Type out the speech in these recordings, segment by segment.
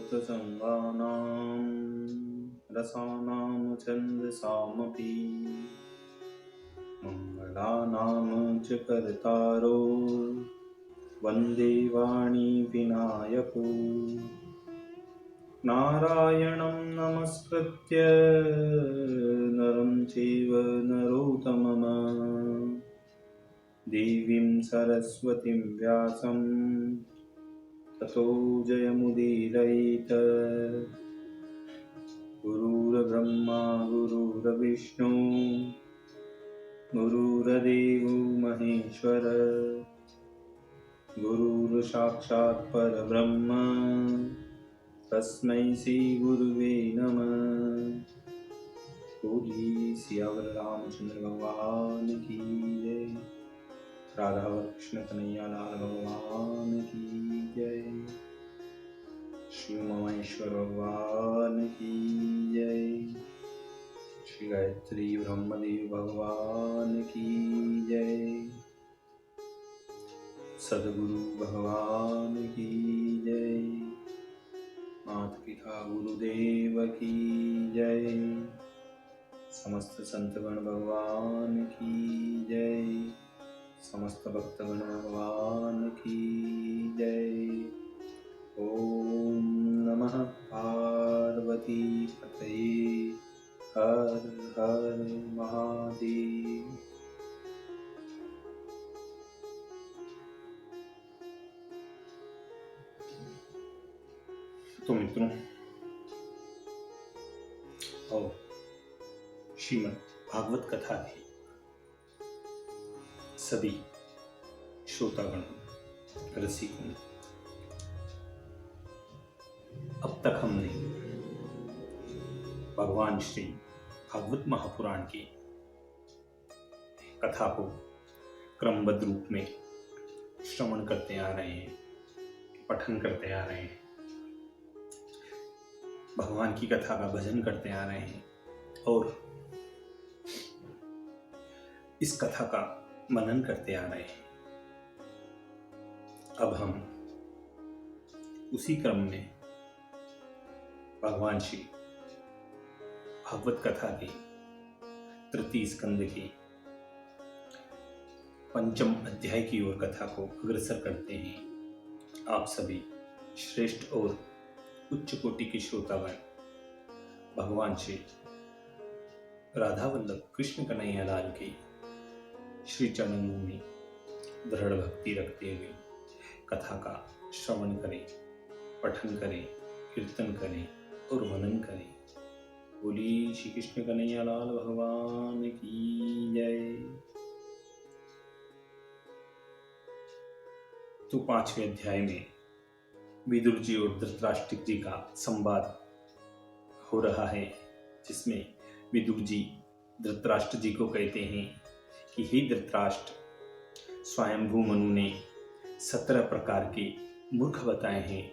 सर्वभूतसंगानां रसानां छन्दसामपि मङ्गलानां च कर्तारो वन्दे वाणी विनायको नारायणं नमस्कृत्य नरं चैव नरोत्तमं देवीं सरस्वतीं व्यासं ततो जयमुदीरयेत्। गुरुर्ब्रह्मा गुरुर्विष्णु गुरुर्देवो महेश्वर गुरुर्साक्षात् परब्रह्म तस्मै श्री गुरुवे नमः। बोलिए सियावर रामचंद्र भगवान की जय। राधा कृष्ण कन्हैया लाल भगवान की जय। श्री उमामहेश्वर भगवान की जय। श्री गायत्री ब्रह्मदेव भगवान की जय। सद्गुरु भगवान की जय। माता पिता गुरुदेव की जय। समस्त संतगण भगवान की जय। समस्त भक्तगण भगवान की जय। ओम नमः पार्वती पतये हर हर महादेव। तो मित्रों, और श्रीमद् भागवत कथा की सभी श्रोतागण रसिकों, अब तक हमने भगवान श्री भागवत महापुराण की कथा को क्रमबद्ध रूप में श्रवण करते आ रहे हैं, पठन करते आ रहे हैं, भगवान की कथा का भजन करते आ रहे हैं और इस कथा का मनन करते आ रहे हैं। अब हम उसी क्रम में भगवान श्री भागवत कथा के तृतीय स्कंद के पंचम अध्याय की ओर कथा को अग्रसर करते हैं। आप सभी श्रेष्ठ और उच्च कोटि के श्रोतागण भगवान श्री राधा वल्लभ कृष्ण कन्हैया लाल के श्री चरणों में दृढ़ भक्ति रखते हुए कथा का श्रवण करें, पठन करें, कीर्तन करें और मनन करें। बोलिए श्री कृष्ण कन्हैया लाल भगवान की जय। तो पांचवें अध्याय में विदुर जी और धृतराष्ट्र जी का संवाद हो रहा है, जिसमें विदुर जी धृतराष्ट्र जी को कहते हैं कि हे धृतराष्ट्र, स्वयंभू मनु ने 17 प्रकार के मूर्ख बताए हैं।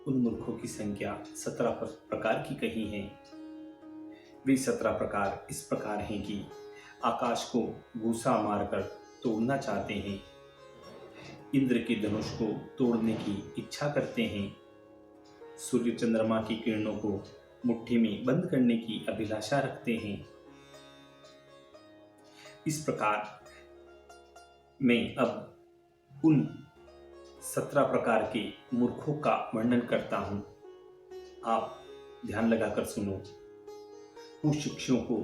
उन मूर्खों की संख्या 17 प्रकार की कही है। वे 17 प्रकार इस प्रकार हैं कि आकाश को घूसा मारकर तोड़ना चाहते हैं, इंद्र के धनुष को तोड़ने की इच्छा करते हैं, सूर्य चंद्रमा की किरणों को मुट्ठी में बंद करने की अभिलाषा रखते हैं। इस प्रकार मैं अब उन 17 प्रकार के मूर्खों का वर्णन करता हूं। आप ध्यान लगाकर सुनो। कुशिक्षुओं को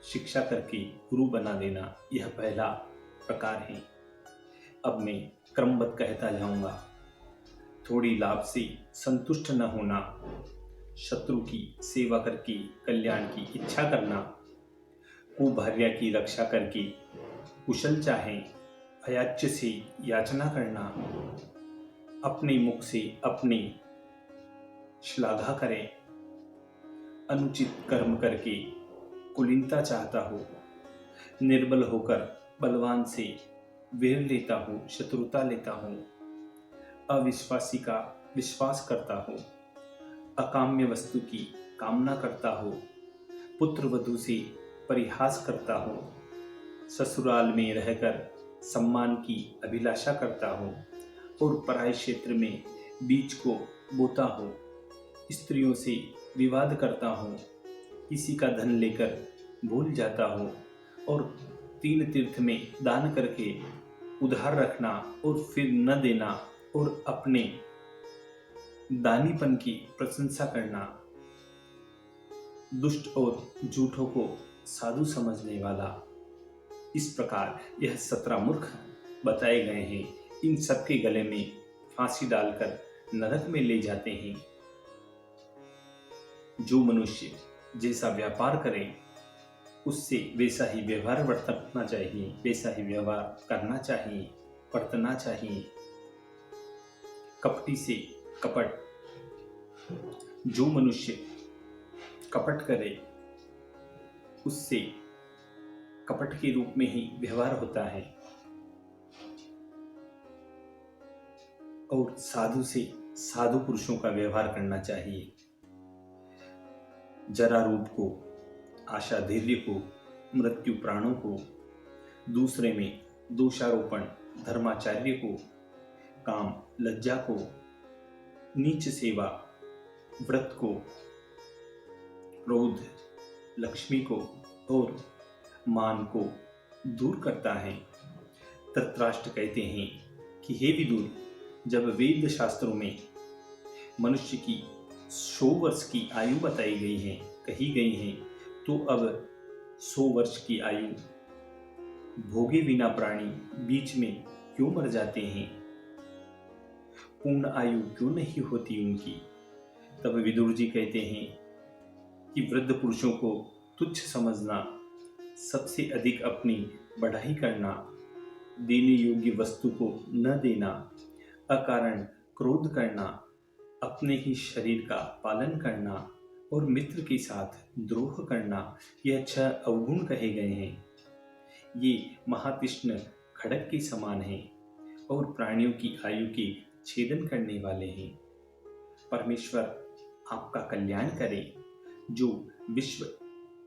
शिक्षा करके गुरु बना देना, यह पहला प्रकार है। अब मैं क्रमबद्ध कहता जाऊंगा। थोड़ी लाभ से संतुष्ट न होना, शत्रु की सेवा करके कल्याण की इच्छा करना, कुभार्या की रक्षा करके कुशल चाहे, अयाच्य से याचना करना, अपने मुख से अपनी श्लाघा करें, अनुचित कर्म करके कुलीनता चाहता हो, निर्बल होकर बलवान से वैर लेता हो, शत्रुता लेता हो, अविश्वासी का विश्वास करता हो, अकाम्य वस्तु की कामना करता हो, पुत्र वधू से परिहास करता हो, ससुराल में रहकर सम्मान की अभिलाषा करता हो और पराय क्षेत्र में बीज को बोता हो, स्त्रियों से विवाद करता हूँ, किसी का धन लेकर भूल जाता हूँ, और 3 तीर्थ में दान करके उधार रखना और फिर न देना और अपने दानीपन की प्रशंसा करना, दुष्ट और झूठों को साधु समझने वाला, इस प्रकार यह 17 मूर्ख बताए गए हैं। इन सबके गले में फांसी डालकर नरक में ले जाते हैं। जो मनुष्य जैसा व्यापार करे उससे वैसा ही व्यवहार बरतना चाहिए, वैसा ही व्यवहार करना चाहिए, बरतना चाहिए। कपटी से कपट, जो मनुष्य कपट करे उससे कपट के रूप में ही व्यवहार होता है। और साधु से साधु पुरुषों का व्यवहार करना चाहिए। जरा रूप को, आशा धैर्य को, मृत्यु प्राणों को, दूसरे में दोषारोपण धर्माचार्य को, काम लज्जा को, नीच सेवा व्रत को, क्रोध लक्ष्मी को और मान को दूर करता है। धृतराष्ट्र कहते हैं कि हे विदुर, जब वेद शास्त्रों में मनुष्य की 100 वर्ष की आयु बताई गई है, कही गई है, तो अब 100 वर्ष की आयु भोगे बिना प्राणी बीच में क्यों मर जाते हैं? पूर्ण आयु क्यों नहीं होती उनकी? तब विदुर जी कहते हैं कि वृद्ध पुरुषों को तुच्छ समझना, सबसे अधिक अपनी बढ़ाई करना, देने योग्य वस्तु को न देना, अकारण क्रोध करना, अपने ही शरीर का पालन करना और मित्र के साथ द्रोह करना, यह 6 अवगुण कहे गए हैं। ये महातीक्ष्ण खड़ग के समान हैं और प्राणियों की आयु के छेदन करने वाले हैं। परमेश्वर आपका कल्याण करे। जो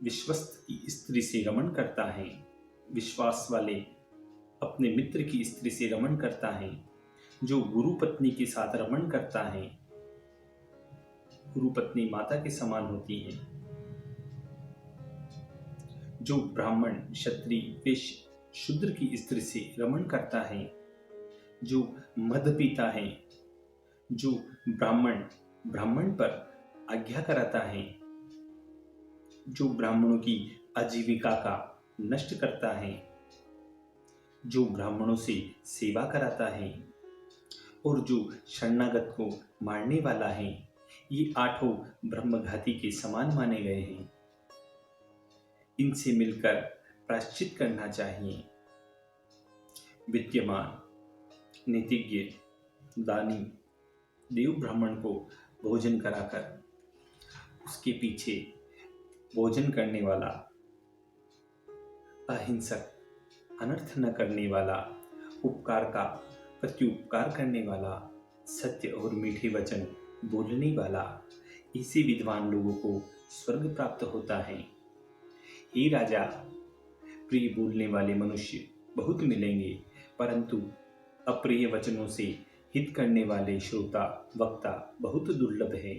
विश्वस्त की स्त्री से रमण करता है, विश्वास वाले अपने मित्र की स्त्री से रमण करता है, जो गुरु पत्नी के साथ रमण करता है, गुरु पत्नी माता के समान होती है, जो ब्राह्मण क्षत्रिय वैश्य शूद्र की स्त्री से रमण करता है, जो मद पीता है, जो ब्राह्मण पर आज्ञा कराता है, जो ब्राह्मणों की आजीविका का नष्ट करता है, जो ब्राह्मणों से सेवा कराता है और जो शरणागत को मारने वाला है, ये 8 ब्रह्मघाती के समान माने गए हैं। इनसे मिलकर प्रायश्चित करना चाहिए। विद्यमान, नीतिज्ञ, दानी देव ब्राह्मण को भोजन कराकर उसके पीछे भोजन करने वाला, अहिंसक, अनर्थ न करने वाला, उपकार का प्रत्युपकार करने वाला, सत्य और मीठे वचन बोलने वाला, इसी विद्वान लोगों को स्वर्ग प्राप्त होता है। हे राजा, प्रिय बोलने वाले मनुष्य बहुत मिलेंगे, परंतु अप्रिय वचनों से हित करने वाले श्रोता वक्ता बहुत दुर्लभ है।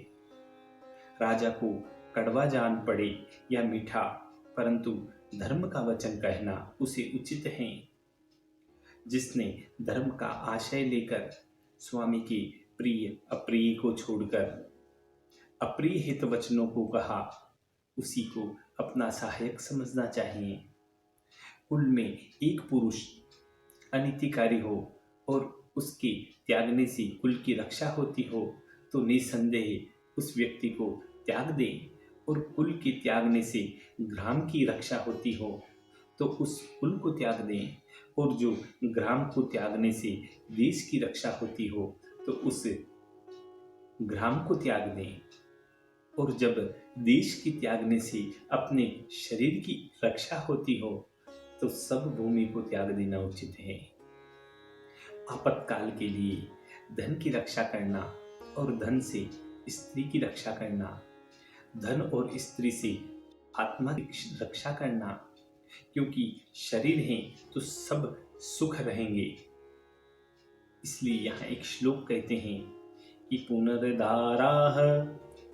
राजा को कड़वा जान पड़े या मीठा, परंतु धर्म का वचन कहना उसे उचित है। जिसने धर्म का आशय लेकर स्वामी के प्रिय अप्रिय को छोड़कर अप्रिय हित वचनों को कहा, उसी को अपना सहायक समझना चाहिए। कुल में एक पुरुष अनितिकारी हो और उसके त्यागने से कुल की रक्षा होती हो, तो निसंदेह उस व्यक्ति को त्याग दें, और कुल के त्यागने से ग्राम की रक्षा होती हो तो उस कुल को त्याग दें, और जो ग्राम को त्यागने से देश की रक्षा होती हो तो उस ग्राम को त्याग दें, और जब देश के त्यागने से अपने शरीर की रक्षा होती हो तो सब भूमि को त्याग देना उचित है। आपातकाल के लिए धन की रक्षा करना और धन से स्त्री की रक्षा करना, धन और स्त्री से आत्मा की रक्षा करना, क्योंकि शरीर है तो सब सुख रहेंगे। इसलिए यहाँ एक श्लोक कहते हैं कि पुनर्दाराः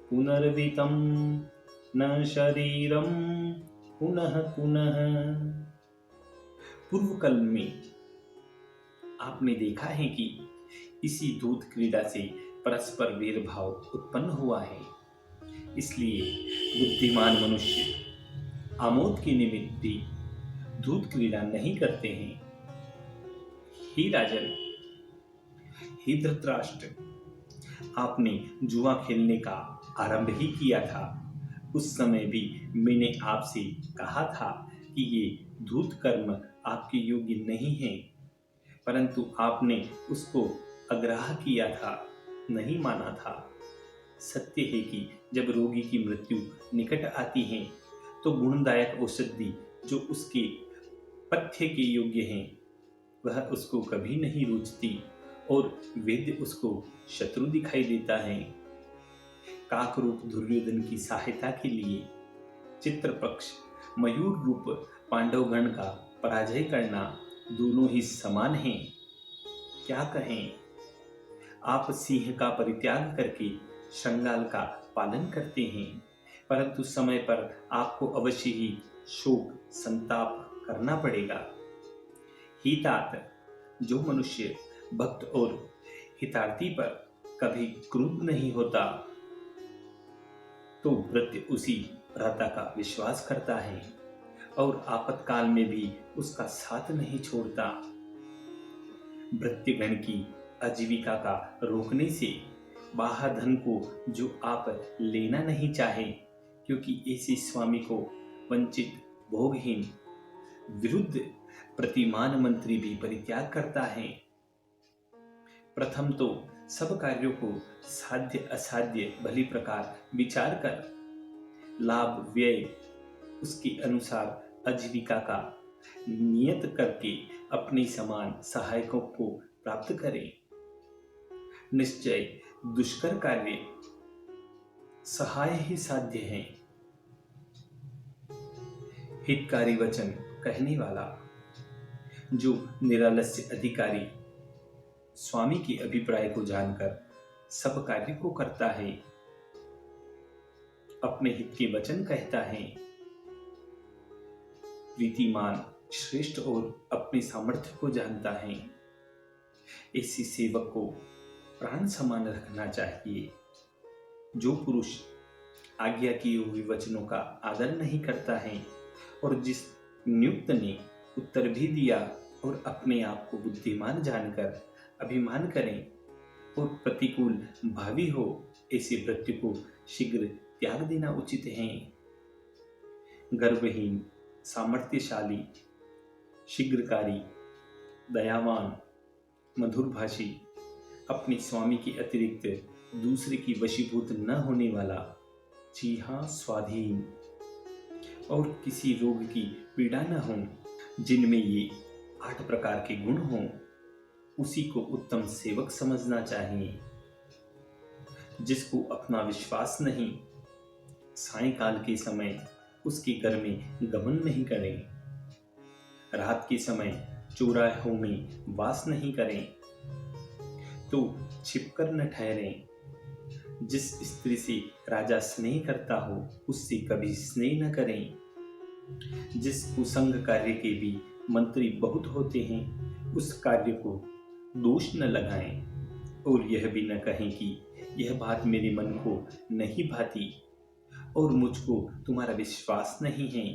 पुनर्वितं न शरीरम पुनः पुनः। पूर्व काल में आपने देखा है कि इसी दूध क्रीड़ा से परस्पर भेदभाव उत्पन्न हुआ है। इसलिए बुद्धिमान मनुष्य आमोद के निमित्त भी दूध क्रीड़ा नहीं करते हैं। हे राजन, हे धृतराष्ट्र, आपने जुआ खेलने का आरंभ ही किया था। उस समय भी मैंने आपसे कहा था कि ये धूर्त कर्म आपके योग्य नहीं है, परंतु आपने उसको अग्राह्य किया था, नहीं माना था। सत्य है कि जब रोगी की मृत्यु निकट आती है तो गुणदायक औषधि जो उसके पथ्य के योग्य हैं वह उसको कभी नहीं रुचती और वैद्य उसको शत्रु दिखाई देता है। काक रूप दुर्योधन की सहायता के लिए चित्रपक्ष मयूर रूप पांडवगण का पराजय करना दोनों ही समान हैं। क्या कहें, आप सिंह का परित्याग करके श्रृंगाल का पालन करते हैं, परंतु समय पर आपको अवश्य ही शोक संताप करना पड़ेगा। ही तात, जो मनुष्य भक्त और हितार्थी पर कभी क्रुद्ध नहीं होता तो भृत्य उसी भ्राता का विश्वास करता है और आपातकाल में भी उसका साथ नहीं छोड़ता। भृत्यगण की आजीविका का रोकने से बाहर धन को जो आप लेना नहीं चाहे, क्योंकि ऐसे स्वामी को वंचित भोगहीन विरुद्ध प्रतिमान मंत्री भी परित्याग करता है। प्रथम तो सब कार्यों को साध्य असाध्य भली प्रकार विचार कर लाभ व्यय उसके अनुसार आजीविका का नियत करके अपने समान सहायकों को प्राप्त करें। निश्चय दुष्कर कार्य सहाय ही साध्य है। हितकारी वचन कहने वाला जो निरालस्य अधिकारी स्वामी के अभिप्राय को जानकर सब कार्य को करता है, अपने हित के वचन कहता है, प्रीतिमान श्रेष्ठ और अपने सामर्थ्य को जानता है, ऐसे सेवक को प्राण समान रखना चाहिए। जो पुरुष आज्ञा किए हुए वचनों का आदर नहीं करता है और जिस नियुक्त ने उत्तर भी दिया और अपने आप को बुद्धिमान जानकर अभिमान करें और प्रतिकूल भावी हो, ऐसे भृत्य को शीघ्र त्याग देना उचित है। गर्वहीन, सामर्थ्यशाली, शीघ्रकारी, दयावान, मधुरभाषी, अपने स्वामी के अतिरिक्त दूसरे की वशीभूत न होने वाला, जी हाँ स्वाधीन, और किसी रोग की पीड़ा न हो, जिनमें ये 8 प्रकार के गुण हों, उसी को उत्तम सेवक समझना चाहिए। जिसको अपना विश्वास नहीं, सायंकाल के समय उसके घर में गमन नहीं करें, रात के समय चौराहों में वास नहीं करें, तो छिपकर न ठहरें। जिस स्त्री से राजा स्नेह करता हो उससे कभी स्नेह न करें। जिस कुसंग कार्य के भी मंत्री बहुत होते हैं उस कार्य को दोष न लगाएं और यह भी न कहें कि यह बात मेरे मन को नहीं भाती और मुझको तुम्हारा विश्वास नहीं है,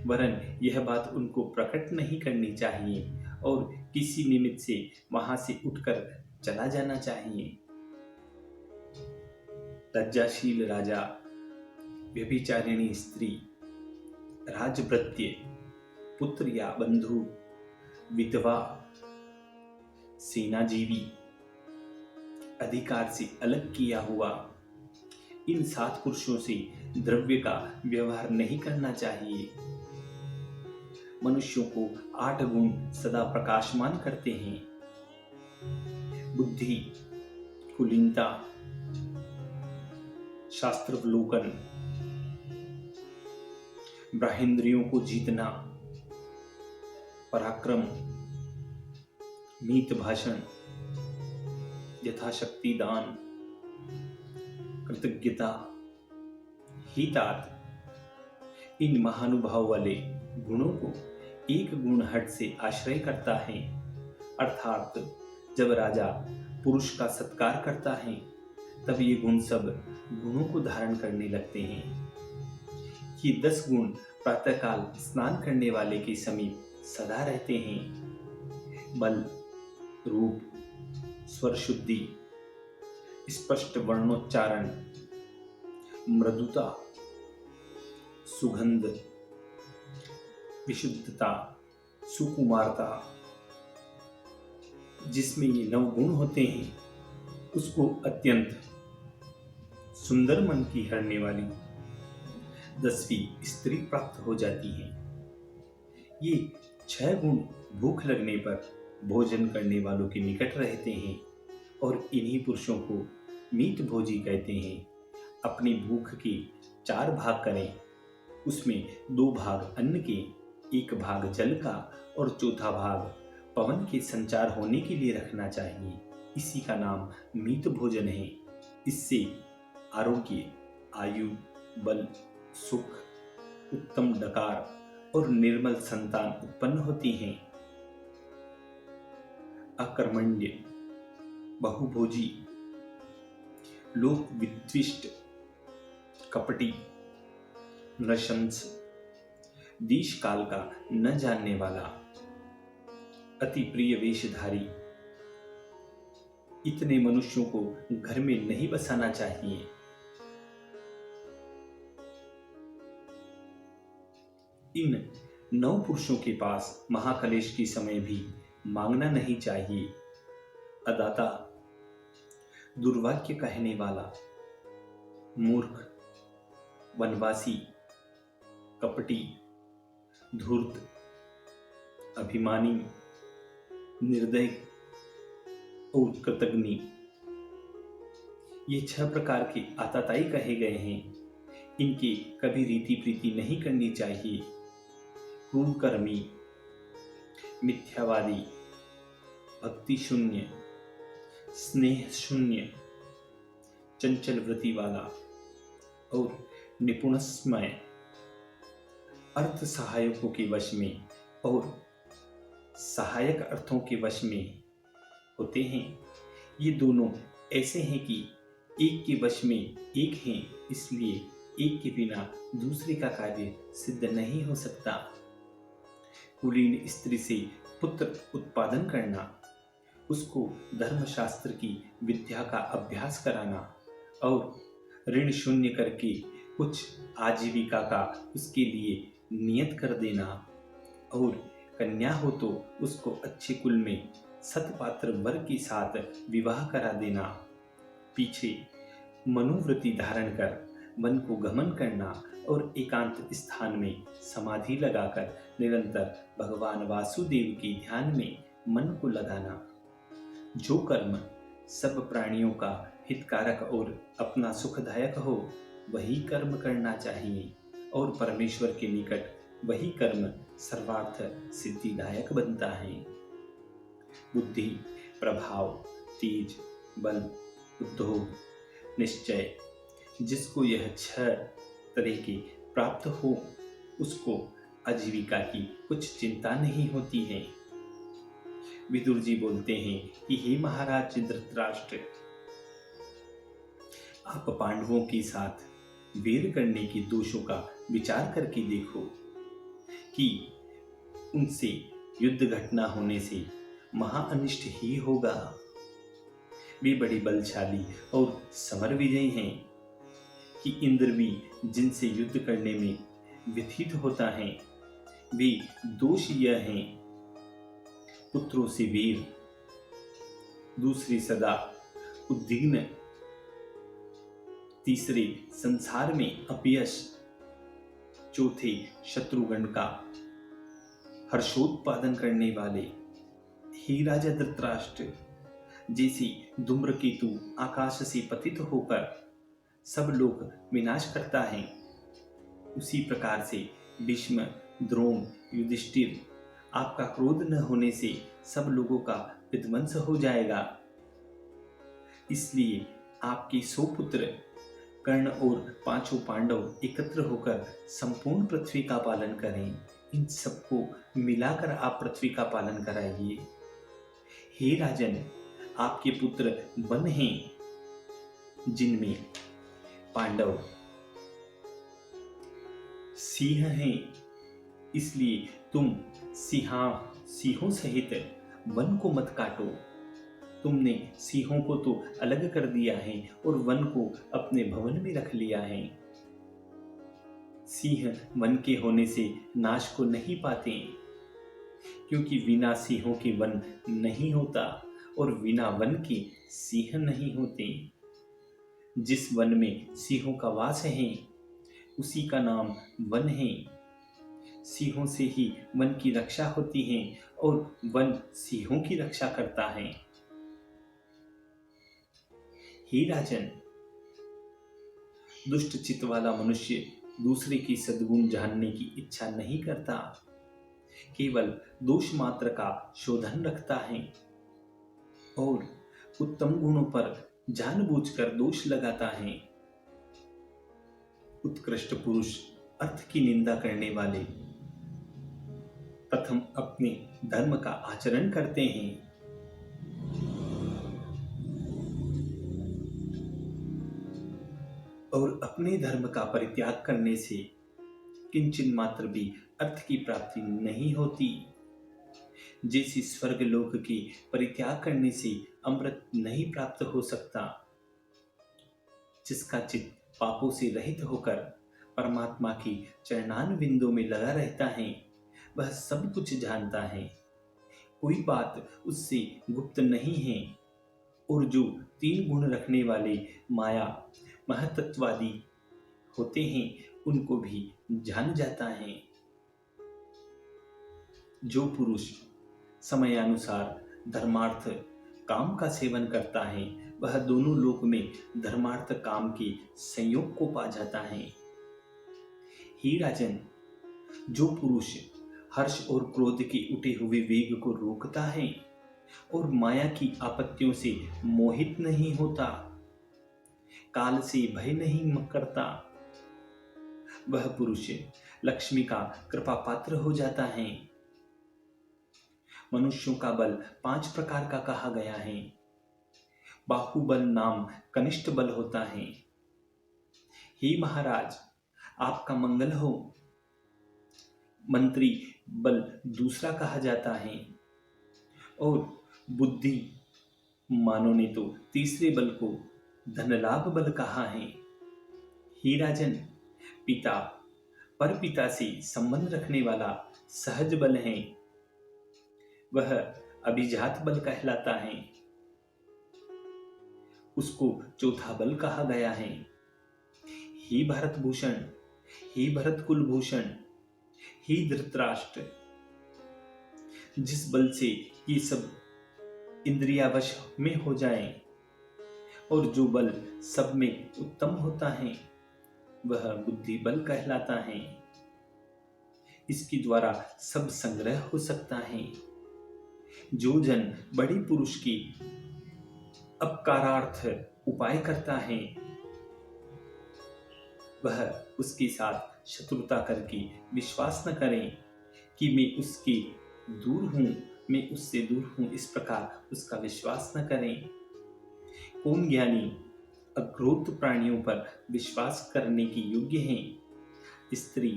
वरन यह बात उनको प्रकट नहीं करनी चाहिए और किसी निमित्त से वहां से उठकर चला जाना चाहिए। लज्जाशील राजा, व्यभिचारिणी स्त्री, राजभृत्य, पुत्र या बंधु, विधवा, सेनाजीवी, अधिकार से अलग किया हुआ, इन 7 पुरुषों से द्रव्य का व्यवहार नहीं करना चाहिए। मनुष्यों को 8 गुण सदा प्रकाशमान करते हैं। बुद्धि, कुलीनता, शास्त्रावलोकन, ब्रह्मेंद्रियों को जीतना, पराक्रम, मीत भाषण, यथाशक्ति दान, कृतज्ञता ही तात इन महानुभाव वाले गुणों को एक गुण हट से आश्रय करता है। अर्थात जब राजा पुरुष का सत्कार करता है तब ये गुण सब गुणों को धारण करने लगते हैं। ये 10 गुण प्रातःकाल स्नान करने वाले के समीप सदा रहते हैं। बल, रूप, स्वर शुद्धि, स्पष्ट वर्णोच्चारण, मृदुता, सुगंध, विशुद्धता, सुकुमारता, जिसमें ये 9 गुण होते हैं उसको अत्यंत सुंदर मन की हरने वाली 10वीं स्त्री प्राप्त हो जाती है। ये 6 गुण भूख लगने पर भोजन करने वालों के निकट रहते हैं और इन्हीं पुरुषों को मीत भोजी कहते हैं। अपनी भूख के 4 भाग करें, उसमें 2 भाग अन्न के, 1 भाग जल का और चौथा भाग पवन के संचार होने के लिए रखना चाहिए। इसी का नाम मीत भोजन है। इससे आरोग्य, आयु, बल, सुख, उत्तम डकार और निर्मल संतान उत्पन्न होती हैं। अकर्मण्य, बहुभोजी, लोक विद्विष्ट, कपटी, नृशंस, देश काल का न जानने वाला, अति प्रिय वेशधारी, इतने मनुष्यों को घर में नहीं बसाना चाहिए। इन 9 पुरुषों के पास महाकलेश के समय भी मांगना नहीं चाहिए। अदाता, दुर्वाक्य कहने वाला, मूर्ख, वनवासी, कपटी, धूर्त, अभिमानी, निर्दय और कृतघ्नि, ये 6 प्रकार के आताताई कहे गए हैं। इनकी कभी रीति प्रीति नहीं करनी चाहिए। क्रूरकर्मी, मिथ्यावादी, भक्ति शून्य, स्नेह शून्य, चंचल वृत्ति वाला और निपुणस्मय, अर्थ सहायकों के वश में और सहायक अर्थों के वश में होते हैं। ये दोनों ऐसे हैं कि एक के वश में एक हैं, इसलिए एक के बिना दूसरे का कार्य सिद्ध नहीं हो सकता। कुलीन स्त्री से पुत्र उत्पादन करना, उसको धर्मशास्त्र की विद्या का अभ्यास कराना और ऋण शून्य करके कुछ आजीविका का उसके लिए नियत कर देना और कन्या हो तो उसको अच्छे कुल में सतपात्र वर के साथ विवाह करा देना, पीछे मनोवृत्ति धारण कर मन को गमन करना और एकांत स्थान में समाधि लगाकर निरंतर भगवान वासुदेव के ध्यान में मन को लगाना। जो कर्म सब प्राणियों का हितकारक और अपना सुखदायक हो वही कर्म करना चाहिए और परमेश्वर के निकट वही कर्म सर्वार्थ सिद्धिदायक बनता है। बुद्धि, प्रभाव, तेज, बल, उद्योग, निश्चय, जिसको यह 6 तरह के प्राप्त हो उसको आजीविका की कुछ चिंता नहीं होती है। विदुर जी बोलते हैं कि हे महाराज धृतराष्ट्र, आप पांडवों के साथ वीर करने के दोषों का विचार करके देखो कि उनसे युद्ध घटना होने से महाअनिष्ट ही होगा। वे बड़े बलशाली और समर विजयी हैं कि इंद्र भी जिनसे युद्ध करने में व्यथित होता है। वे दोष यह हैं, पुत्रों से वीर, दूसरे सदा उद्विग्न, तीसरे संसार में अपयश, चौथे शत्रुगण का हर्षोत्पादन करने वाले। हे राजा धृतराष्ट्र, जैसे धूम्रकेतु आकाश से पतित होकर सब लोग विनाश करता है, उसी प्रकार से भीष्म, द्रोण, युधिष्ठिर, आपका क्रोध न होने से सब लोगों का विध्वंस हो जाएगा। इसलिए आपके 100 पुत्र कर्ण और पांचों पांडव एकत्र होकर संपूर्ण पृथ्वी का पालन करें। इन सबको मिलाकर आप पृथ्वी का पालन कराइए। हे राजन, आपके पुत्र वन हैं, जिनमें पांडव सिंह हैं, इसलिए तुम सिंहों सहित वन को मत काटो। तुमने सिंहों को तो अलग कर दिया है और वन को अपने भवन में रख लिया है। सिंह वन के होने से नाश को नहीं पाते, क्योंकि बिना सिंहों के वन नहीं होता और बिना वन के सिंह नहीं होते। जिस वन में सिंहों का वास है, उसी का नाम वन है। सिंहों से ही वन की रक्षा होती है और वन सिंहों की रक्षा करता है। हे राजन, दुष्ट चित्त वाला मनुष्य दूसरे की सद्गुण जानने की इच्छा नहीं करता, केवल दोष मात्र का शोधन रखता है और उत्तम गुणों पर जानबूझकर दोष लगाता है। उत्कृष्ट पुरुष अर्थ की निंदा करने वाले प्रथम अपने धर्म का आचरण करते हैं। और अपने धर्म का परित्याग करने से किंचन मात्र भी अर्थ की प्राप्ति नहीं होती। जैसे स्वर्ग लोक की परित्याग करने से अमृत नहीं प्राप्त हो सकता। जिसका चित्त पापों से रहित होकर परमात्मा की चरणान बिंदु में लगा रहता है, वह सब कुछ जानता है। कोई बात उससे गुप्त नहीं है और जो 3 गुण रखने वाले माया महतत्वादी होते हैं, उनको भी जान जाता है। जो पुरुष समयानुसार धर्मार्थ काम का सेवन करता है, वह दोनों लोक में धर्मार्थ काम के संयोग को पा जाता है। हे राजन, जो पुरुष हर्ष और क्रोध के उठे हुए वेग को रोकता है और माया की आपत्तियों से मोहित नहीं होता, काल से भय नहीं करता, वह पुरुष लक्ष्मी का कृपा पात्र हो जाता है। मनुष्यों का बल 5 प्रकार का कहा गया है। बाहुबल नाम कनिष्ठ बल होता है। हे महाराज, आपका मंगल हो। मंत्री बल दूसरा कहा जाता है और बुद्धि मानव ने तो तीसरे बल को धनलाभ बल कहा है। हे राजन, पिता परपिता से संबंध रखने वाला सहज बल है, वह अभिजात बल कहलाता है। उसको चौथा बल कहा गया है। हे भरत भूषण, हे भरत कुलभूषण, हे धृतराष्ट्र, जिस बल से ये सब इंद्रियावश में हो जाएं और जो बल सब में उत्तम होता है, वह बुद्धि बल कहलाता है। इसके द्वारा सब संग्रह हो सकता है। जो जन बड़े पुरुष की अपकारार्थ उपाय करता है, वह उसके साथ शत्रुता करके विश्वास न करें कि मैं उसके दूर हूं, मैं उससे दूर हूं, इस प्रकार उसका विश्वास न करें। कौन ज्ञानी अक्रोध प्राणियों पर विश्वास करने की योग्य हैं? स्त्री,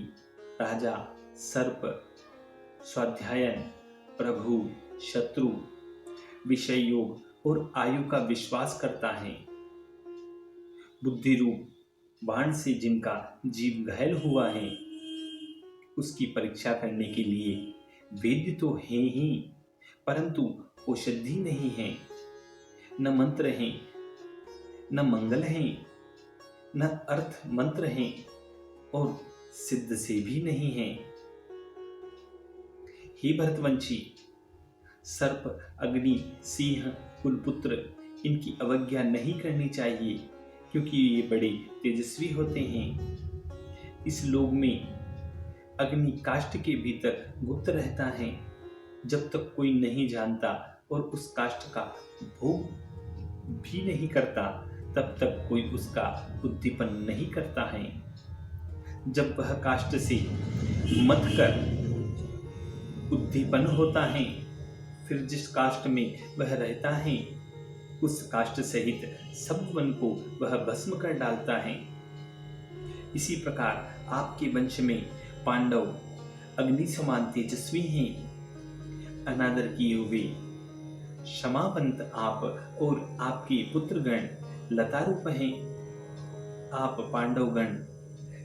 राजा, सर्प, स्वाध्यायन, प्रभु, शत्रु, विषय योग और आयु का विश्वास करता है। बुद्धि रूप बाण से जिनका जीव घायल हुआ है, उसकी परीक्षा करने के लिए वेद्य तो है ही, परंतु औषधि नहीं है। न मंत्र है, न मंगल है, न अर्थ मंत्र है और सिद्ध से भी नहीं है। हे भरतवंशी, सर्प, अग्नि, सिंह, कुलपुत्र, इनकी अवज्ञा नहीं करनी चाहिए, क्योंकि ये बड़े तेजस्वी होते हैं। इस लोक में अग्नि काष्ठ के भीतर गुप्त रहता है, जब तक कोई नहीं जानता और उस काष्ठ का भोग भी नहीं करता, तब तक कोई उसका उद्दीपन नहीं करता है। जब वह काष्ठ से मथ कर उद्दीपन होता है, फिर जिस काष्ठ में वह रहता है उस काष्ठ सहित सब वन को वह भस्म कर डालता है। इसी प्रकार आपके वंश में पांडव अग्नि समान तेजस्वी हैं। अनादर किए हुए क्षमावंत आप और आपके पुत्रगण लतारूप हैं। आप पांडवगण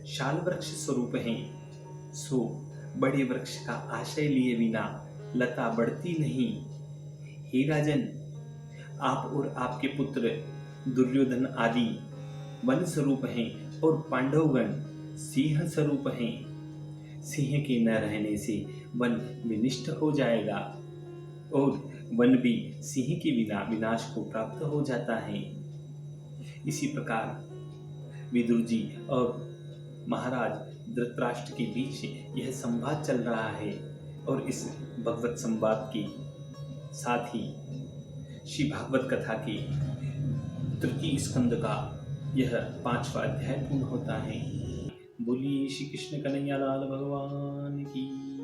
शाल वृक्ष स्वरूप हैं। सो बड़े वृक्ष का आश्रय लिए बिना लता बढ़ती नहीं। हे राजन, आप और आपके पुत्र दुर्योधन आदि वन स्वरूप हैं और पांडवगण सिंह स्वरूप हैं। सिंह के न रहने से वन विनिष्ट हो जाएगा और वन भी सिंह के बिना विनाश को प्राप्त हो जाता है। इसी प्रकार विदुर जी और महाराज धृतराष्ट्र के बीच यह संवाद चल रहा है और इस भगवत संवाद के साथ ही श्री भागवत कथा के तृतीय स्कंद का यह 5वां अध्याय पूर्ण होता है। बोलिए श्री कृष्ण कन्हैया लाल भगवान की।